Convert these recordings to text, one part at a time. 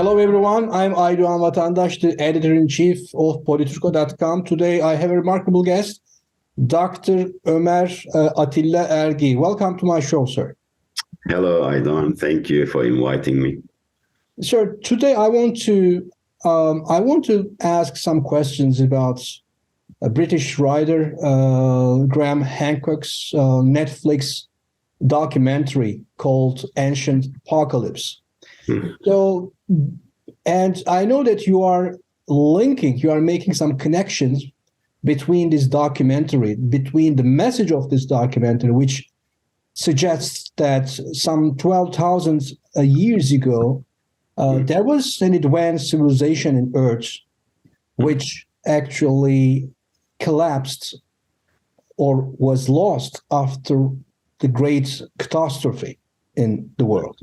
Hello, everyone. I'm Aydoğan Vatandaş, the editor-in-chief of Politico.com. Today, I have a remarkable guest, Dr. Ömer Atilla Ergi. Welcome to my show, sir. Hello, Aydoğan. Thank you for inviting me. Sir, today I want to ask some questions about a British writer, Graham Hancock's Netflix documentary called Ancient Apocalypse. So, and I know that you are making some connections between this documentary, between the message of this documentary, which suggests that some 12,000 years ago, there was an advanced civilization in Earth, which actually collapsed or was lost after the great catastrophe in the world.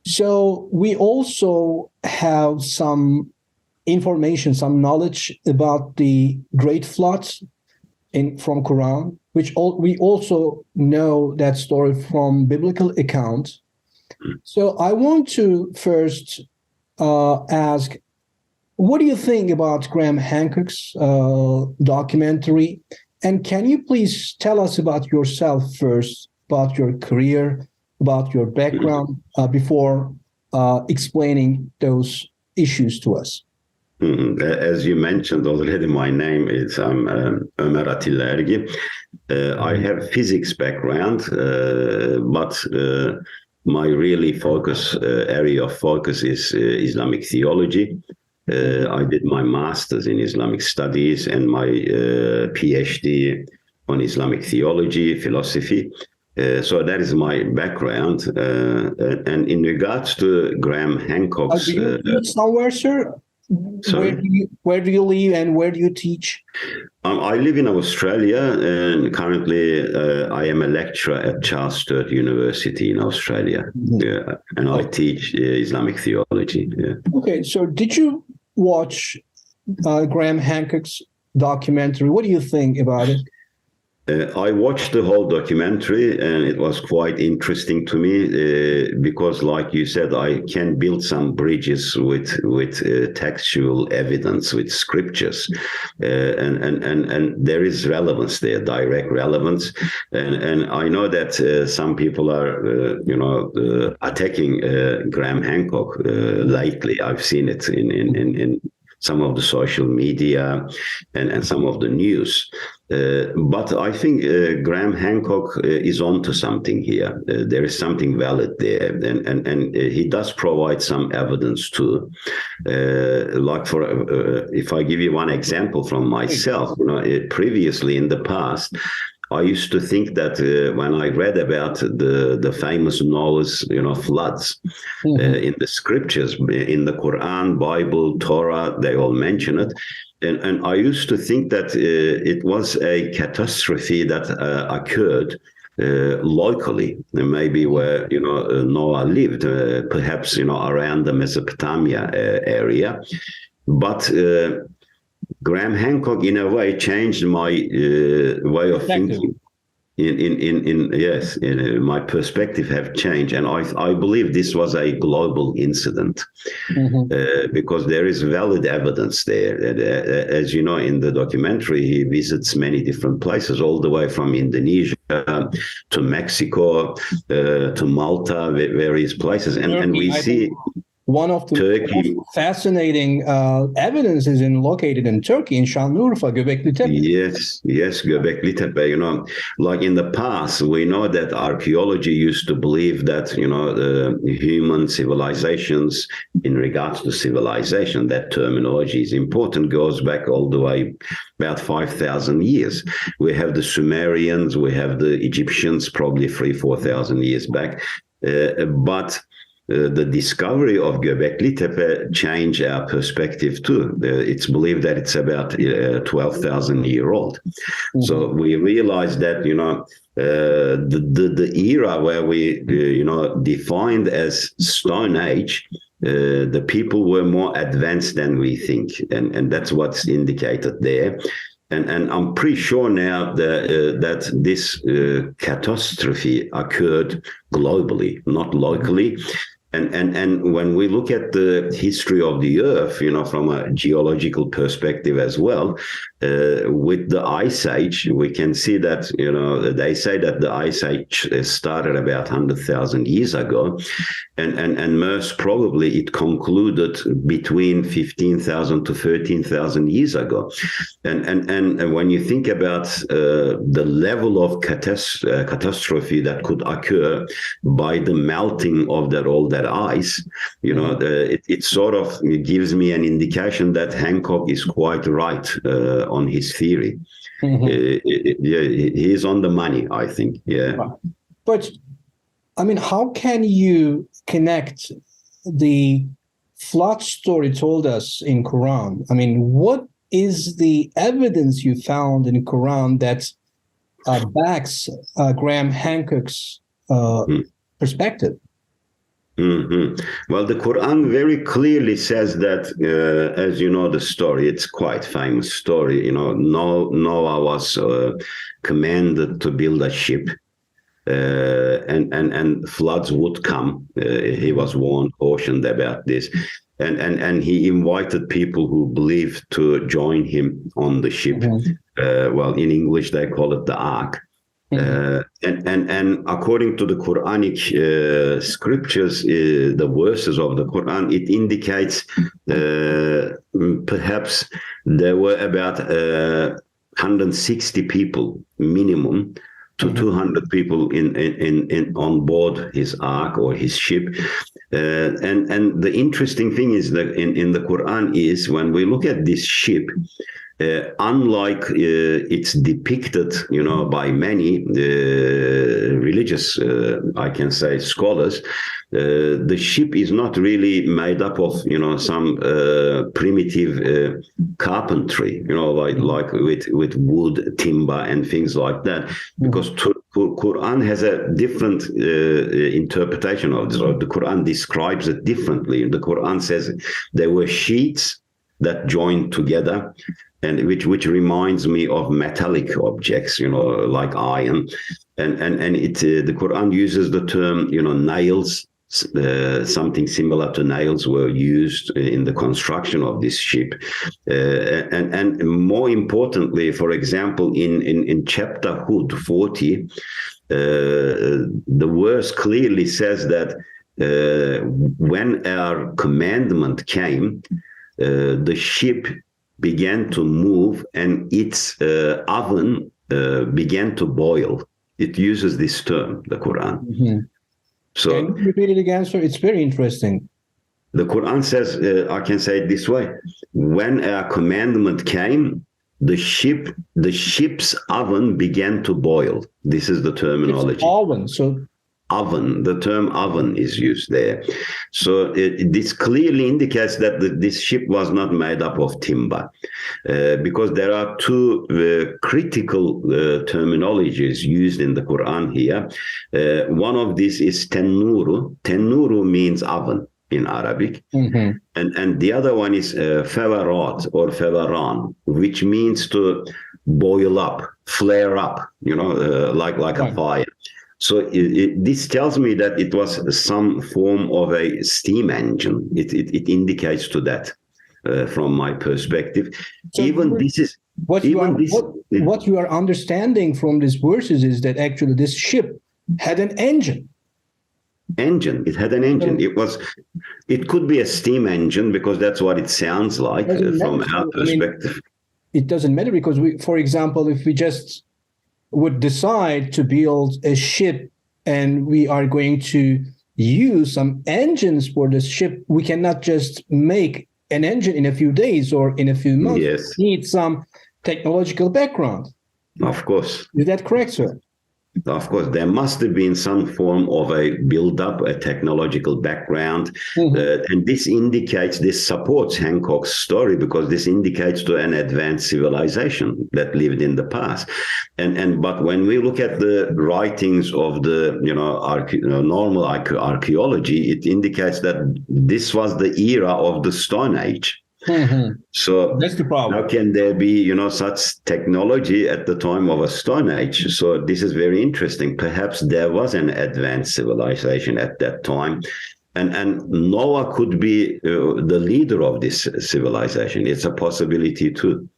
So we also have some information, some knowledge about the Great Flood from Qur'an, which we also know that story from biblical account. So I want to first ask, what do you think about Graham Hancock's documentary? And can you please tell us about yourself first, about your career, about your background, before explaining those issues to us? As you mentioned already, my name is Ömer Atilla Ergi. I have physics background, but my really area of focus is Islamic theology. I did my master's in Islamic studies and my PhD on Islamic theology, philosophy. So that is my background. And in regards to Graham Hancock's... do you live somewhere, sir? Where do you live and where do you teach? I live in Australia, and currently I am a lecturer at Charles Sturt University in Australia. Yeah, and I teach Islamic theology. Yeah. Okay, so did you watch Graham Hancock's documentary? What do you think about it? I watched the whole documentary, and it was quite interesting to me because, like you said, I can build some bridges with textual evidence, with scriptures, and there is relevance there, direct relevance, and I know that some people are, attacking Graham Hancock lately. I've seen it in some of the social media and some of the news. But I think Graham Hancock is onto something here. There is something valid there, and he does provide some evidence too. If I give you one example from myself, previously in the past, I used to think that when I read about the famous Noah's, floods in the scriptures, in the Qur'an, Bible, Torah, they all mention it. And I used to think that it was a catastrophe that occurred locally, maybe where, Noah lived, perhaps, around the Mesopotamia area. But Graham Hancock, in a way, changed my way of thinking. My perspective have changed, and I believe this was a global incident because there is valid evidence there. As you know, in the documentary, he visits many different places, all the way from Indonesia to Mexico to Malta, various places, and we see. One of the most fascinating evidence is located in Turkey, in Şanlıurfa, Göbekli Tepe. Yes, Göbekli Tepe. Like in the past, we know that archaeology used to believe that, human civilizations, in regards to civilization, that terminology is important, goes back all the way about 5,000 years. We have the Sumerians, we have the Egyptians, probably 3,000-4,000 years back. But the discovery of Göbekli Tepe changed our perspective too. It's believed that it's about 12,000 year old. So we realized that, the era where we, defined as Stone Age, the people were more advanced than we think. And that's what's indicated there. And I'm pretty sure now that this catastrophe occurred globally, not locally. And when we look at the history of the Earth, from a geological perspective as well, with the Ice Age, we can see that, they say that the Ice Age started about 100,000 years ago, and most probably it concluded between 15,000 to 13,000 years ago. And when you think about the level of catastrophe that could occur by the melting of all that ice, it sort of gives me an indication that Hancock is quite right on his theory. He's on the money, I think. Yeah. But I mean, how can you connect the flood story told us in Qur'an? I mean, what is the evidence you found in Qur'an that backs Graham Hancock's perspective? Well, the Quran very clearly says that, as you know, the story, it's quite famous story. Noah was commanded to build a ship, and floods would come. He was warned, cautioned about this. And he invited people who believed to join him on the ship. Well, in English, they call it the ark. And according to the Quranic scriptures, the verses of the Quran, it indicates perhaps there were about 160 people minimum to 200 people in on board his ark or his ship. And the interesting thing is that in the Quran is when we look at this ship, unlike it's depicted, by many religious, I can say, scholars, the ship is not really made up of, some primitive carpentry, like with wood, timber, and things like that, because Quran has a different interpretation of this. The Quran describes it differently. The Quran says there were sheets that joined together, and which reminds me of metallic objects, like iron, and the Quran uses the term, nails. Something similar to nails were used in the construction of this ship, and more importantly, for example, in chapter Hud 40, the verse clearly says that when our commandment came, the ship began to move and its oven began to boil. It uses this term, the Quran. So, can you repeat it again, sir? It's very interesting. The Quran says, I can say it this way: when our commandment came, the ship's oven began to boil. This is the terminology. It's oven, so oven. The term oven is used there. So this clearly indicates that this ship was not made up of timber, because there are two critical terminologies used in the Quran here. One of these is tennuru. Tennuru means oven in Arabic. And the other one is fevarat or fevaran, which means to boil up, flare up, like a fire. So this tells me that it was some form of a steam engine. It indicates to that, from my perspective. So what you are understanding from these verses is that actually this ship had an engine. It had an engine. It could be a steam engine because that's what it sounds like from our perspective. It doesn't matter because for example, if we just would decide to build a ship and we are going to use some engines for this ship, we cannot just make an engine in a few days or in a few months. Yes. We need some technological background. Of course. Is that correct, sir? Of course, there must have been some form of a build-up, a technological background, and this supports Hancock's story because this indicates to an advanced civilization that lived in the past. But when we look at the writings of the normal archaeology, it indicates that this was the era of the Stone Age. So that's the problem. How can there be, such technology at the time of a Stone Age? So this is very interesting. Perhaps there was an advanced civilization at that time. and Noah could be the leader of this civilization. It's a possibility too.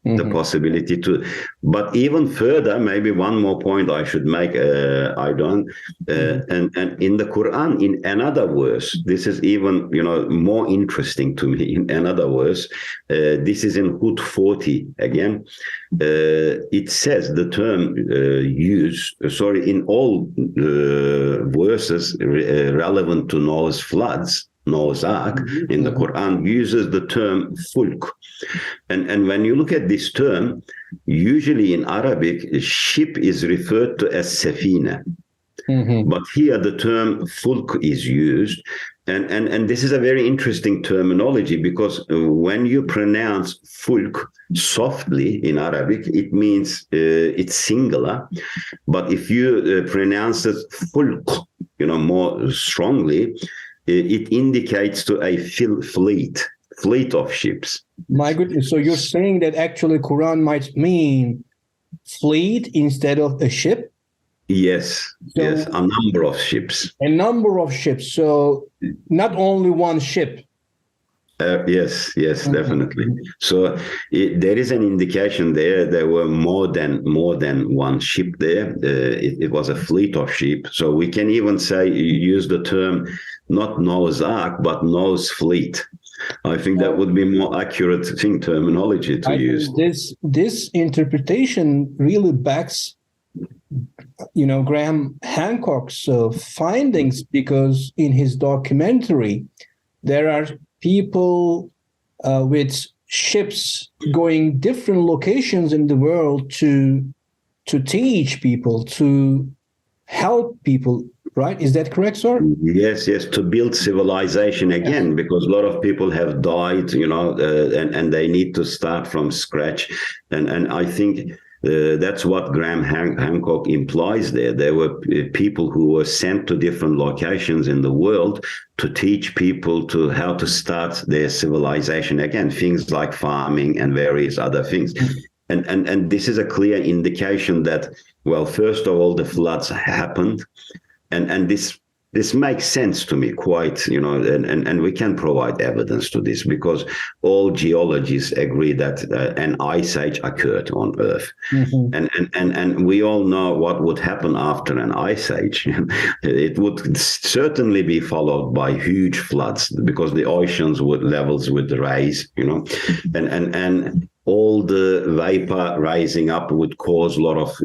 The possibility to, but even further, maybe one more point I should make, Aydan, and in the Quran, in another verse, this is even more interesting to me. In another verse, this is in Hud 40 again. It says the term used, in all verses relevant to Noah's floods, Noah's Ark, in the Quran uses the term fulk. And when you look at this term, usually in Arabic, ship is referred to as safina. But here the term fulk is used. And this is a very interesting terminology, because when you pronounce fulk softly in Arabic, it means it's singular. But if you pronounce it fulk, more strongly, it indicates to a fleet of ships. My goodness. So you're saying that actually Quran might mean fleet instead of a ship? Yes, so yes, a number of ships. A number of ships. So not only one ship. Yes, definitely. So there is an indication there were more than one ship there. It was a fleet of ships. So we can even use the term not Noah's Ark, but Noah's fleet. I think that would be more accurate terminology to use. This interpretation really backs, Graham Hancock's findings, because in his documentary, there are people with ships going different locations in the world to teach people, to help people. Right? Is that correct, sir? Yes, to build civilization again, because a lot of people have died, and they need to start from scratch. And I think that's what Graham Hancock implies there. There were people who were sent to different locations in the world to teach people how to start their civilization again, things like farming and various other things. And this is a clear indication that, well, first of all, the floods happened. And this makes sense to me quite, and we can provide evidence to this, because all geologists agree that an ice age occurred on Earth. And we all know what would happen after an ice age. It would certainly be followed by huge floods, because the oceans levels would rise, and all the vapor rising up would cause a lot of,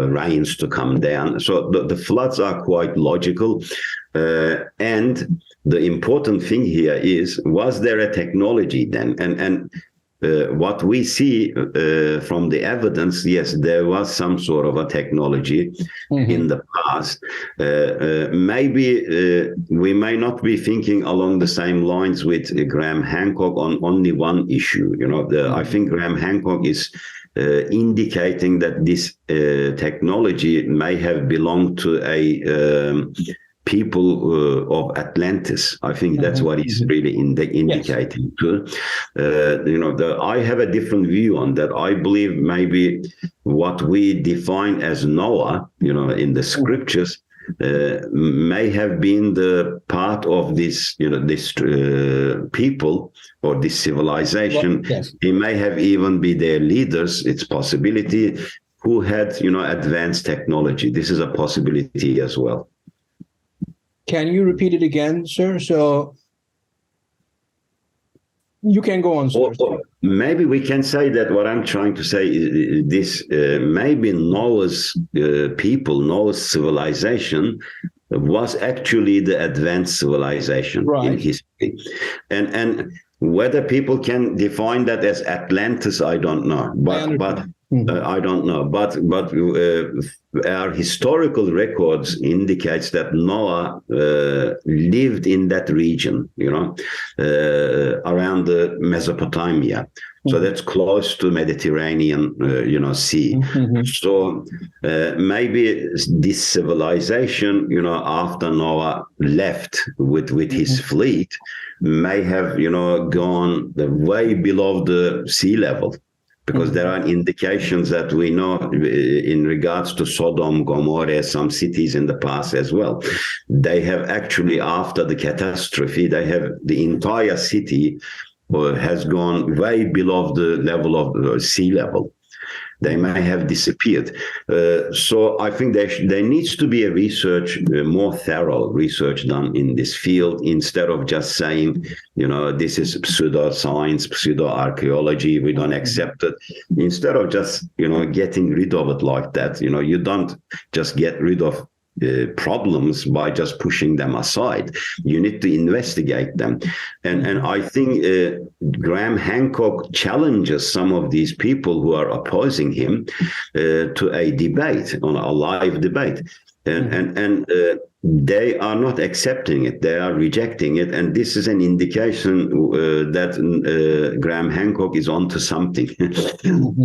rains to come down. So the floods are quite logical. And the important thing here is, was there a technology then? And what we see from the evidence, yes, there was some sort of a technology in the past. Maybe we may not be thinking along the same lines with Graham Hancock on only one issue. I think Graham Hancock is indicating that this technology may have belonged to a people of Atlantis. I think that's what he's really indicating too. I have a different view on that. I believe maybe what we define as Noah, in the scriptures, may have been the part of this, this people or this civilization. He may have even been their leaders. It's possibility, who had, advanced technology. This is a possibility as well. Can you repeat it again, sir? So you can go on, sir. Or maybe we can say that what I'm trying to say is this: maybe Noah's people, Noah's civilization, was actually the advanced civilization in history, and whether people can define that as Atlantis, I don't know. But I don't know. But our historical records indicates that Noah lived in that region, around the Mesopotamia. So that's close to Mediterranean, sea. So maybe this civilization, after Noah left with his fleet, may have, gone way below the sea level. because there are indications that we know in regards to Sodom, Gomorrah, some cities in the past as well. They have actually, after the catastrophe, they have the entire city has gone way below the level of sea level. They may have disappeared. So I think there needs to be a research, more thorough research done in this field, instead of just saying, this is pseudoscience, pseudo-archaeology, we don't accept it. Instead of just, getting rid of it like that, you don't just get rid of problems by just pushing them aside. You need to investigate them. And I think Graham Hancock challenges some of these people who are opposing him to a debate, on a live debate. And they are not accepting it. They are rejecting it. And this is an indication that Graham Hancock is onto something.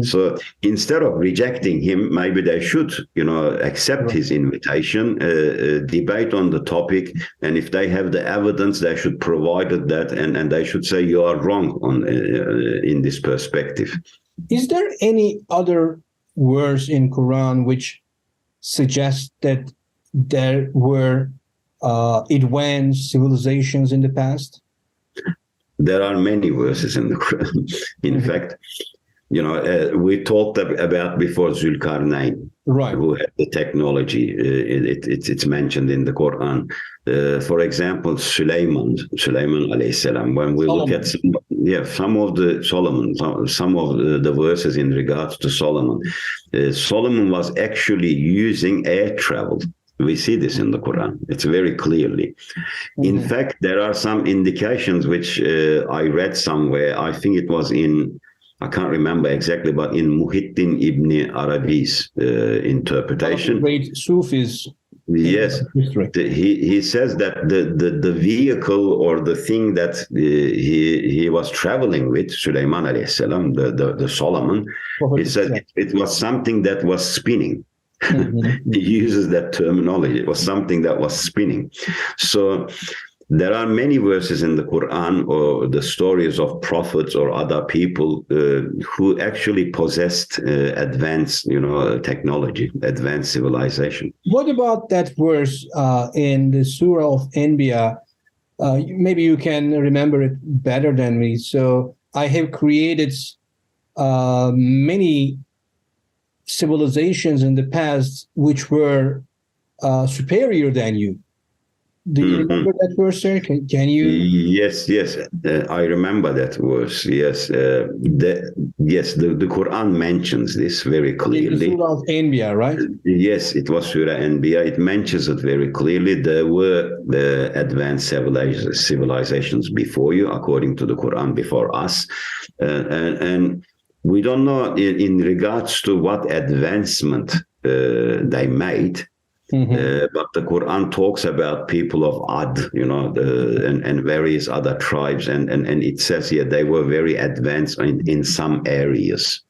So instead of rejecting him, maybe they should, accept his invitation, debate on the topic. And if they have the evidence, they should provide that. And they should say, you are wrong in this perspective. Is there any other verse in Quran which suggests that there were advanced civilizations in the past? There are many verses in the Quran. In fact, we talked about before Zulkarnain, right, who had the technology. It's mentioned in the Quran. For example, Sulaiman alayhi salam. When we look at some of the verses in regards to Solomon, Solomon was actually using air travel. We see this in the Quran. It's very clearly. In fact, there are some indications which I read somewhere. I think it was I can't remember exactly, but in Muhyiddin ibn Arabi's interpretation. Great Sufis. Yes, he says that the vehicle or the thing that he was traveling with, Sulaiman alayhi salam, the Solomon, he said it was something that was spinning. He uses that terminology. It was something that was spinning. So there are many verses in the Quran or the stories of prophets or other people who actually possessed advanced, technology, advanced civilization. What about that verse in the Surah of Anbiya? Maybe you can remember it better than me. So I have created many civilizations in the past which were superior than you. Do you remember that verse, sir? Can you? Yes. I remember that verse. Yes. The Quran mentions this very clearly. In Surah Anbiya, right? Yes, it was Surah Anbiya. It mentions it very clearly. There were advanced civilizations before you, according to the Quran, before us. And we don't know in regards to what advancement they made. But the Quran talks about people of Ad, and various other tribes, and it says here they were very advanced in some areas.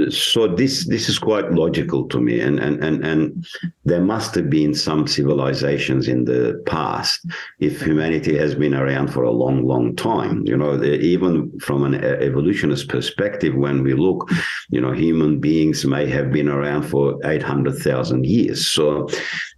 So this is quite logical to me, and there must have been some civilizations in the past if humanity has been around for a long time. Even from an evolutionist perspective, when we look, human beings may have been around for 800,000 years. So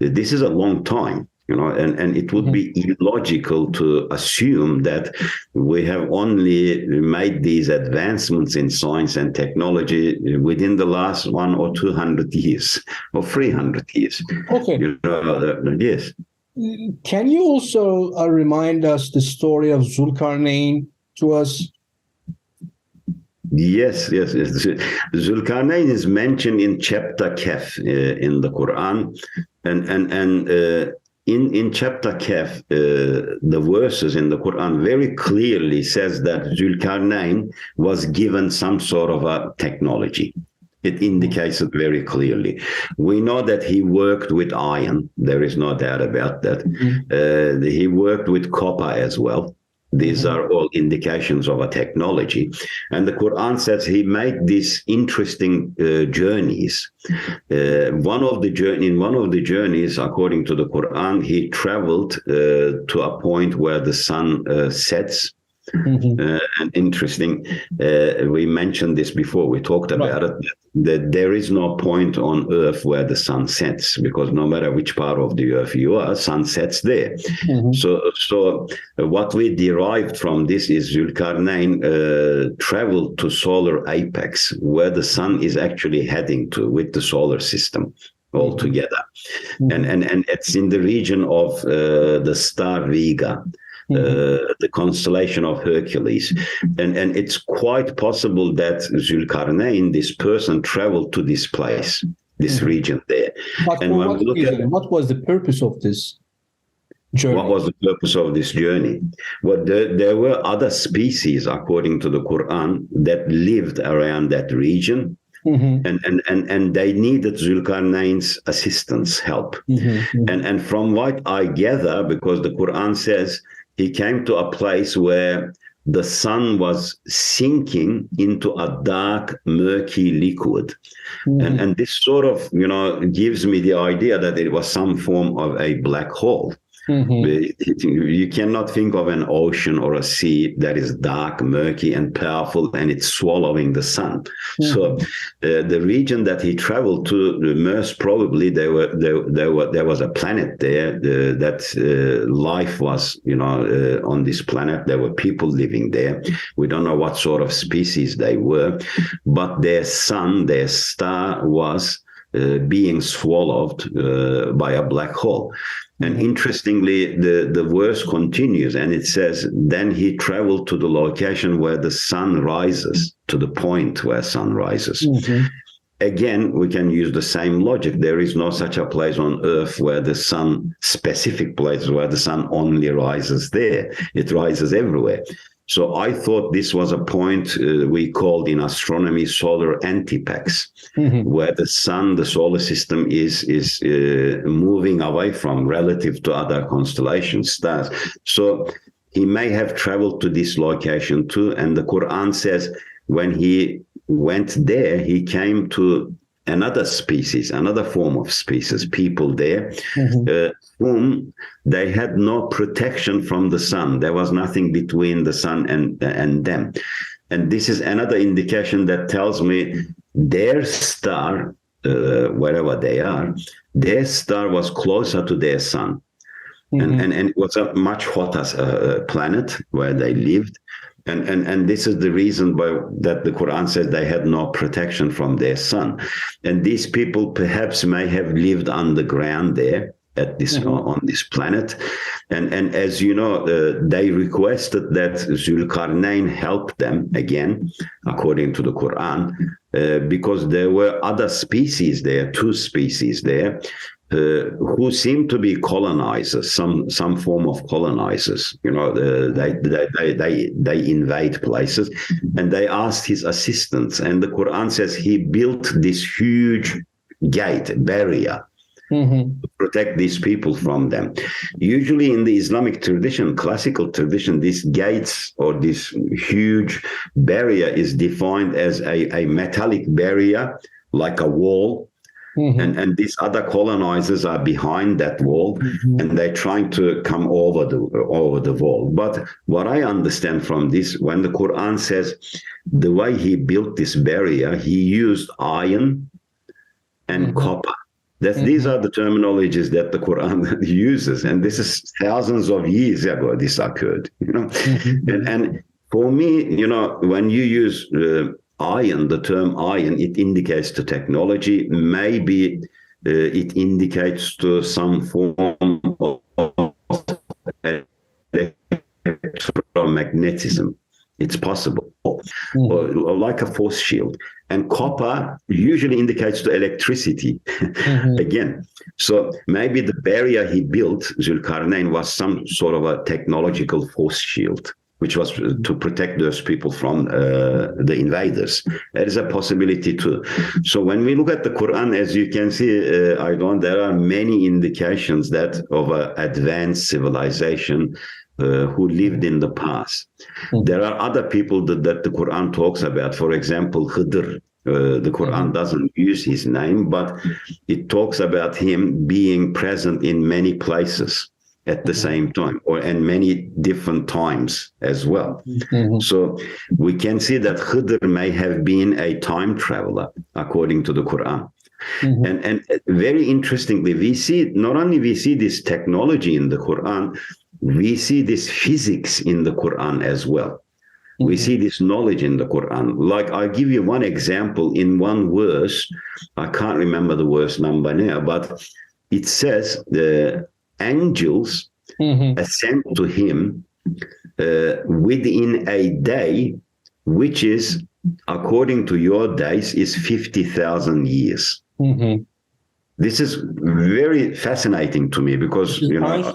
this is a long time. And it would be illogical to assume that we have only made these advancements in science and technology within the last 100 or 200 years or 300 years. Okay. Yes. Can you also remind us the story of Zulkarnain to us? Yes. Zulkarnain is mentioned in chapter Kaf in the Quran, and in chapter Kaf, the verses in the Quran very clearly says that Zulkarnain was given some sort of a technology. It indicates it very clearly. We know that he worked with iron. There is no doubt about that. He worked with copper as well. These are all indications of a technology. And the Quran says he made these interesting journeys. In one of the journeys, according to the Quran, he traveled to a point where the sun sets, And interesting, we mentioned this before, we talked about it, that there is no point on earth where the sun sets, because no matter which part of the earth you are, sun sets there. So what we derived from this is Zulkarnain traveled to solar apex, where the sun is actually heading to with the solar system altogether. And it's in the region of the star Vega, the constellation of Hercules. And it's quite possible that Zulkarnain, this person, traveled to this place, this region there. But and for when what we look reason? at What was the purpose of this journey? what was the purpose of this journey? Well, there were other species, according to the Qur'an, that lived around that region. And they needed Zulkarnain's assistance, help. And from what I gather, because the Quran says he came to a place where the sun was sinking into a dark, murky liquid. And this sort of, gives me the idea that it was some form of a black hole. You cannot think of an ocean or a sea that is dark, murky, and powerful, and it's swallowing the sun. So the region that he traveled to, most probably there was a planet there that life was, on this planet. There were people living there. We don't know what sort of species they were, but their sun, their star was being swallowed by a black hole. And interestingly, the verse continues, and it says, then he traveled to the location where the sun rises, to the point where sun rises. Again, we can use the same logic. There is no such a place on earth where the sun, specific place where the sun only rises there. It rises everywhere. So I thought this was a point we called in astronomy solar antipax, where the sun, the solar system is moving away from relative to other constellation stars. So he may have traveled to this location too. And the Quran says when he went there, he came to another species, another form of species, people there, whom they had no protection from the sun. There was nothing between the sun and them. And this is another indication that tells me their star, wherever they are, their star was closer to their sun. And it was a much hotter planet where they lived. And this is the reason that the Quran says they had no protection from their sun. And these people perhaps may have lived underground there at this on this planet. And as you know, they requested that Zulkarnain help them again, according to the Quran, because there were other species there, two species there, who seem to be colonizers, some form of colonizers. They invade places, and they asked his assistance. And the Quran says he built this huge gate, barrier, to protect these people from them. Usually in the Islamic tradition, classical tradition, these gates or this huge barrier is defined as a metallic barrier, like a wall. And these other colonizers are behind that wall, and they're trying to come over the wall. But what I understand from this, when the Quran says the way he built this barrier, he used iron and copper. These are the terminologies that the Quran uses, and this is thousands of years ago this occurred. And for me, when you use iron, the term iron, it indicates to technology. Maybe it indicates to some form of electromagnetism. It's possible, or like a force shield. And copper usually indicates to electricity again. So maybe the barrier he built, Zulkarnain, was some sort of a technological force shield, which was to protect those people from the invaders. That is a possibility too. So when we look at the Quran, as you can see, there are many indications that of an advanced civilization who lived in the past. There are other people that the Quran talks about. For example, Khidr. The Quran doesn't use his name, but it talks about him being present in many places. at the same time, and many different times as well. Mm-hmm. So we can see that Khidr may have been a time traveler according to the Quran. Mm-hmm. And very interestingly, we see this technology in the Quran, we see this physics in the Quran as well. We see this knowledge in the Quran. Like, I'll give you one example in one verse. I can't remember the verse number now, but it says the angels ascend to him within a day, which is, according to your days, is 50,000 years. Mm-hmm. This is very fascinating to me because, you know,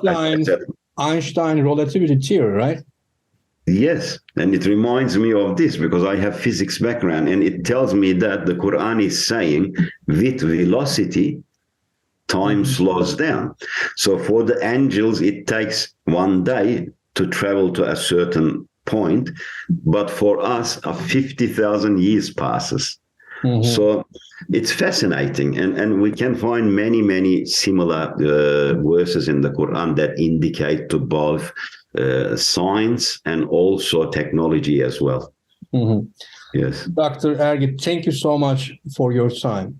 Einstein relativity theory, right? Yes, and it reminds me of this because I have physics background, and it tells me that the Quran is saying with velocity, time slows down. So for the angels, it takes 1 day to travel to a certain point, but for us, 50,000 years passes. So it's fascinating, and we can find many similar verses in the Quran that indicate to both science and also technology as well. Yes. Dr. Ergit, thank you so much for your time.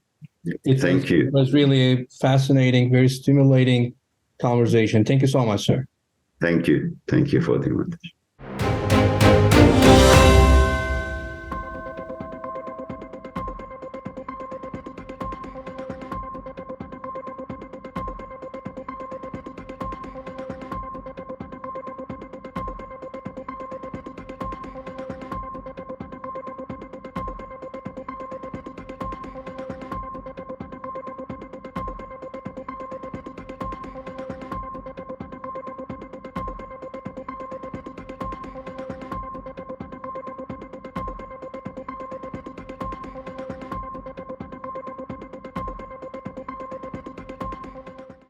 Thank you. It was really a fascinating, very stimulating conversation. Thank you so much, sir. Thank you. Thank you for the invitation.